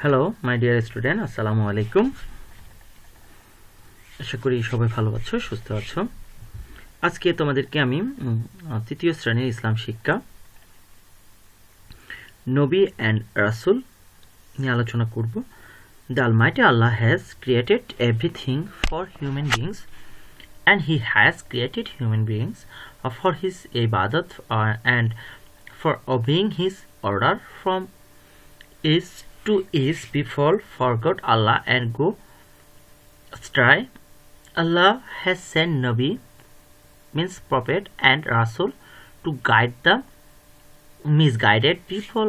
Hello my dear student, আসসালামু আলাইকুম। আশা করি সবাই ভালো আছো, সুস্থ আছো। আজকে তোমাদেরকে আমি তৃতীয় শ্রেণীর ইসলাম শিক্ষা নবী অ্যান্ড রাসূল নিয়ে আলোচনা করব। The Almighty Allah has created everything for human beings and he has created human beings for his ibadat and for obeying his order from is to is people forgot Allah and go astray. Allah has sent Nabi means prophet and Rasul to guide the misguided people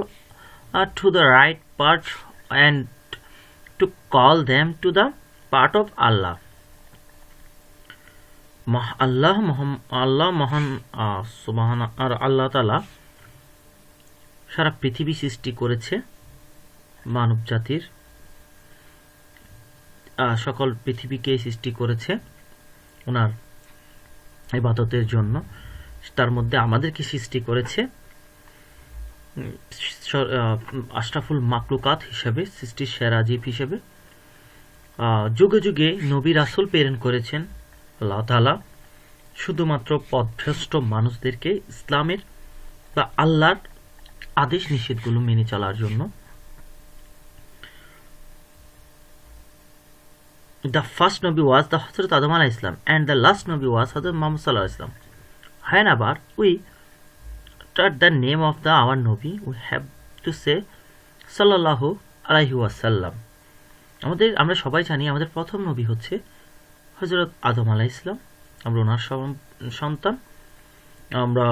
to the right path and to call them to the path of Allah. আল্লাহ মহান আর আল্লাহ তাআলা সারা পৃথিবী সৃষ্টি করেছে মানব জাতির সকল পৃথিবীকে সৃষ্টি করেছে ওনার ইবাদতের জন্য। তার মধ্যে আমাদেরকে সৃষ্টি করেছে আশরাফুল মাকলুকাত হিসেবে, সৃষ্টির সেরা জীব হিসেবে। যুগে যুগে নবী রাসূল প্রেরণ করেছেন আল্লাহ তাআলা শুধুমাত্র পথভ্রষ্ট মানুষদেরকে ইসলামের বা আল্লাহর আদেশ নিষেধগুলো মেনে চলার জন্য। The first Nabi was the Hazrat Adam alayhi salam and the last Nabi was Hazrat Muhammad sallallahu alaihi wasallam. Whenever we start the name of our Nabi, we have to say sallallahu alaihi wasallam. আমরা সবাই জানি আমাদের প্রথম নবী হচ্ছে হযরত আদম আলাইহিস সালাম। আমরা ওনার সন্তান, আমরা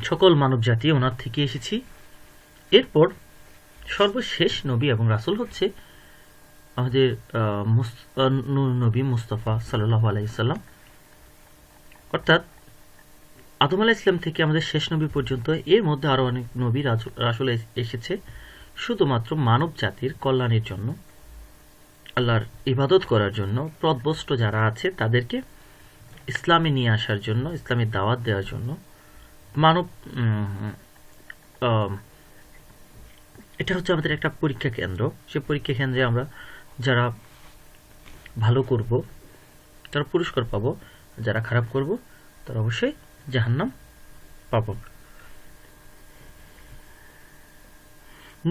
সকল মানব জাতি ওনার থেকে এসেছি। এরপর সর্বশেষ নবী এবং রাসূল হচ্ছে আমাদের নবী মুস্তাফা সাল্লাল্লাহু আলাইহি সাল্লাম। অর্থাৎ আদম আলাইহিস সালাম থেকে আমাদের শেষ নবী পর্যন্ত এর মধ্যে আরো অনেক নবী রাসূল এসেছে শুধুমাত্র মানব জাতির কল্যাণের জন্য, আল্লাহর ইবাদত করার জন্য। পথভ্রষ্ট যারা আছে তাদেরকে ইসলামে নিয়ে আসার জন্য, ইসলামের দাওয়াত দেওয়ার জন্য। মানব এটা হচ্ছে আমাদের একটা পরীক্ষা কেন্দ্র। সে পরীক্ষা কেন্দ্রে আমরা যারা ভালো করব তারা পুরস্কার পাবো, যারা খারাপ করব তারা অবশ্যই জাহান্নাম পাবো।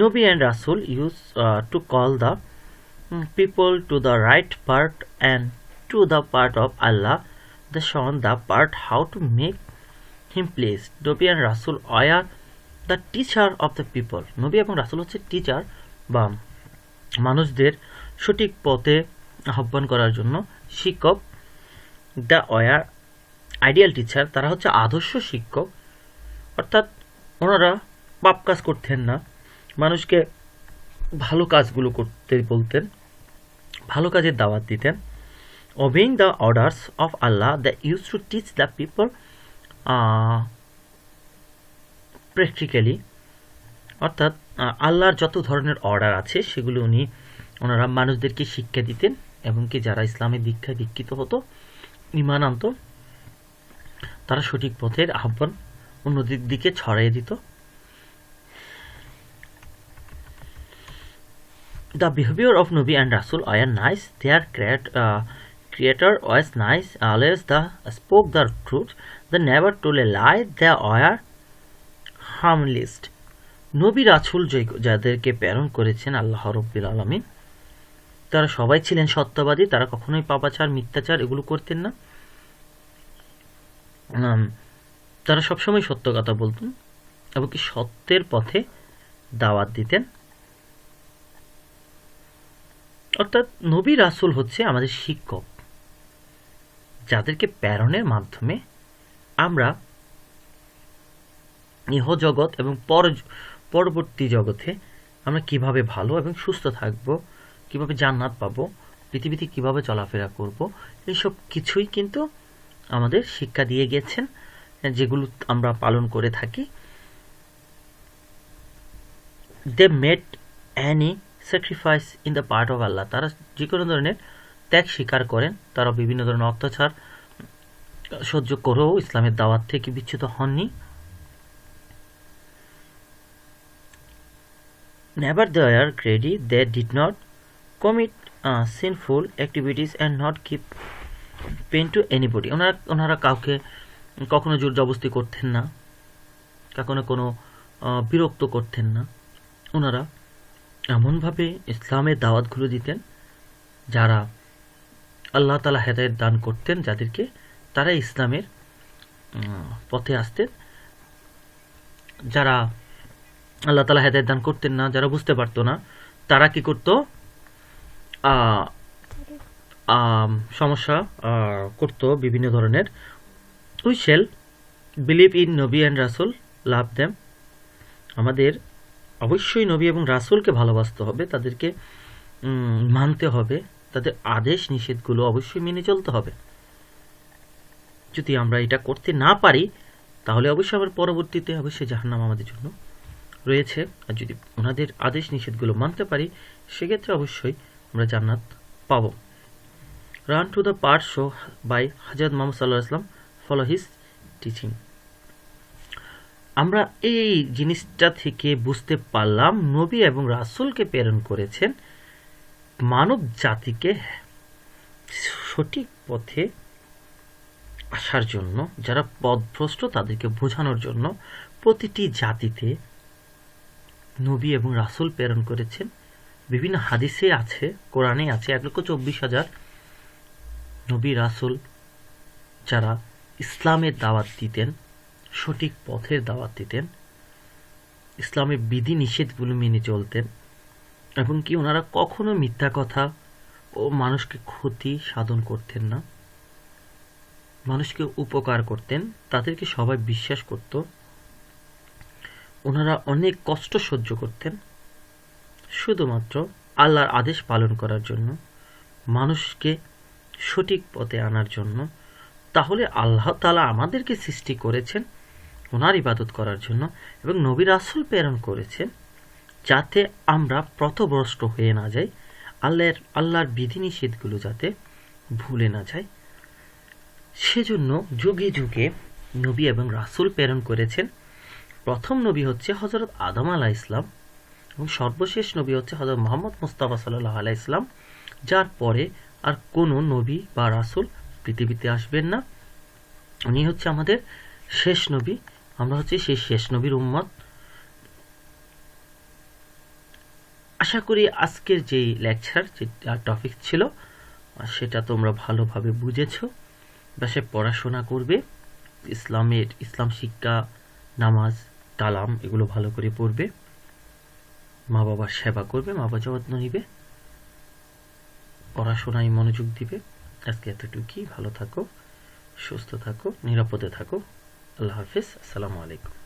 Nabi and Rasul used to call the people to the right path and to the path of Allah. They shown the path how to make him pleased. Nabi and Rasul are the teacher of the people. নবী এবং রাসূল হচ্ছে teacher বা মানুষদের সঠিক পথে আহ্বান করার জন্য শিক্ষক। দ্য ওয়ার আইডিয়াল টিচার, তারা হচ্ছে আদর্শ শিক্ষক। অর্থাৎ ওনারা পাপ কাজ করতেন না, মানুষকে ভালো কাজগুলো করতে বলতেন, ভালো কাজের দাওয়াত দিতেন। obeying the orders of Allah, they used to teach the people practically. অর্থাৎ আল্লাহর যত ধরনের অর্ডার আছে সেগুলো ওনারা মানুষদেরকে শিক্ষা দিতেন এবং কি যারা ইসলামের দীক্ষায় দীক্ষিত হতো, ঈমান আনত, তারা সঠিক পথের আহ্বান অন্যদের দিকে ছড়িয়ে দিত। The behavior of Nabi and Rasul are nice. Their creator was nice. Always spoke the truth. They never told a lie. They were harmless. নবী রাসূল যাদেরকে প্রেরণ করেছেন আল্লাহ রাব্বুল আলামিন, তারা সবাই ছিলেন সত্যবাদী। তারা কখনোই পাপাচার, মিথ্যাচার এগুলো করতেন না। তারা সবসময় সত্য কথা বলতেন এবং কি সত্যের পথে দাওয়াত দিতেন। অর্থাৎ নবী রাসূল হচ্ছে আমাদের শিক্ষক, যাদেরকে প্রেরণের মাধ্যমে আমরা ইহজগৎ এবং পরবর্তী জগতে আমরা কিভাবে ভালো এবং সুস্থ থাকব, কিভাবে জান্নাত পাবো, পৃথিবীতে কিভাবে চলাফেরা করব, এইসব কিছুই কিন্তু আমাদের শিক্ষা দিয়ে গেছেন, যেগুলো আমরা পালন করে থাকি। They made any sacrifice in the part of Allah, তারা যে কোনো ধরনের ত্যাগ স্বীকার করেন। তারা বিভিন্ন ধরনের অত্যাচার সহ্য করেও ইসলামের দাওয়াত থেকে বিচ্যুত হননি। Never they were greedy, they did not commit sinful activities and not give pain to anybody. ওনারা কাউকে কখনো জোর জবরদস্তি করতেন না, কখনো কোনো বিরক্ত করতেন না। ওনারা এমনভাবে ইসলামের দাওয়াতগুলো দিতেন যারা আল্লাহ তাআলা হেদায়েত দান করতেন যাদেরকে, তারা ইসলামের পথে আসতেন। যারা আল্লাহ তাআলা হেদায়েত দান করতেন না, যারা বুঝতে পারতো না, তারা কি করতো? সমস্যা করতো বিভিন্ন ধরনের। উই শ্যাল বিলিভ ইন নবী অ্যান্ড রাসূল, লাভ দেম। আমাদের অবশ্যই নবী এবং রাসূলকে ভালোবাসতে হবে, তাদেরকে মানতে হবে, তাদের আদেশ নিষেধগুলো অবশ্যই মেনে চলতে হবে। যদি আমরা এটা করতে না পারি তাহলে অবশ্যই আমার পরবর্তীতে অবশ্যই জাহান্নাম আমাদের জন্য রয়েছে। আর যদি ওনাদের আদেশ নিষেধগুলো মানতে পারি সেক্ষেত্রে অবশ্যই আমরা জান্নাত পাব। Run to the part show by হযরত মুহাম্মদ সাল্লাল্লাহু আলাইহি ওয়াসাল্লাম, ফলো হিজ টিচিং। আমরা এই জিনিসটা থেকে বুঝতে পারলাম নবী এবং রাসূলকে প্রেরণ করেছেন মানব জাতিকে সঠিক পথে আসার জন্য, যারা পথভ্রষ্ট তাদেরকে বোঝানোর জন্য। প্রতিটি জাতিতে নবী এবং রাসূল প্রেরণ করেছেন। বিভিন্ন হাদিসে আছে, কোরআনে আছে 1,24,000 নবী রাসূল যারা ইসলামের দাওয়াত দিতেন, সঠিক পথের দাওয়াত দিতেন, ইসলামের বিধি নিষেধগুলো মেনে চলতেন, এবং কি ওনারা কখনো মিথ্যা কথা ও মানুষকে ক্ষতি সাধন করতেন না, মানুষকে উপকার করতেন, তাদেরকে সবাই বিশ্বাস করত। ওনারা অনেক কষ্ট সহ্য করতেন শুধুমাত্র আল্লাহর আদেশ পালন করার জন্য, মানুষকে সঠিক পথে আনার জন্য। তাহলে আল্লাহ তাআলা আমাদেরকে সৃষ্টি করেছেন ওনার ইবাদত করার জন্য, এবং নবী রাসূল প্রেরণ করেছেন যাতে আমরা পথভ্রষ্ট হয়ে না যাই, আল্লাহর বিধিনিষেধগুলো যাতে ভুলে না যায়। সেজন্য যুগে যুগে নবী এবং রাসূল প্রেরণ করেছেন। প্রথম নবী হচ্ছে হযরত আদম আলাইহিস সালাম, এবং সর্বশেষ নবী হচ্ছে হযরত মুহাম্মদ মুস্তাফা সাল্লাল্লাহু আলাইহি সাল্লাম, যার পরে আর কোনো নবী বা রাসূল পৃথিবীতে আসবেন না। উনি হচ্ছে আমাদের শেষ নবী, আমরা হচ্ছে সেই শেষ নবীর উম্মত। আশা করি আজকের যেই লেকচার, যে টপিক ছিল, সেটা তোমরা ভালোভাবে বুঝেছো। বাসায় পড়াশোনা করবে, ইসলাম শিক্ষা, নামাজ, কালাম এগুলো ভালো করে পড়বে, মা বাবার সেবা করবে, মা বাবার যত্ন নিবে, পড়াশোনায় মনোযোগ দিবে। আজকে এতটুকুই। ভালো থাকো, সুস্থ থাকো, নিরাপদে থাকো। আল্লাহ হাফেজ। আসসালামু আলাইকুম।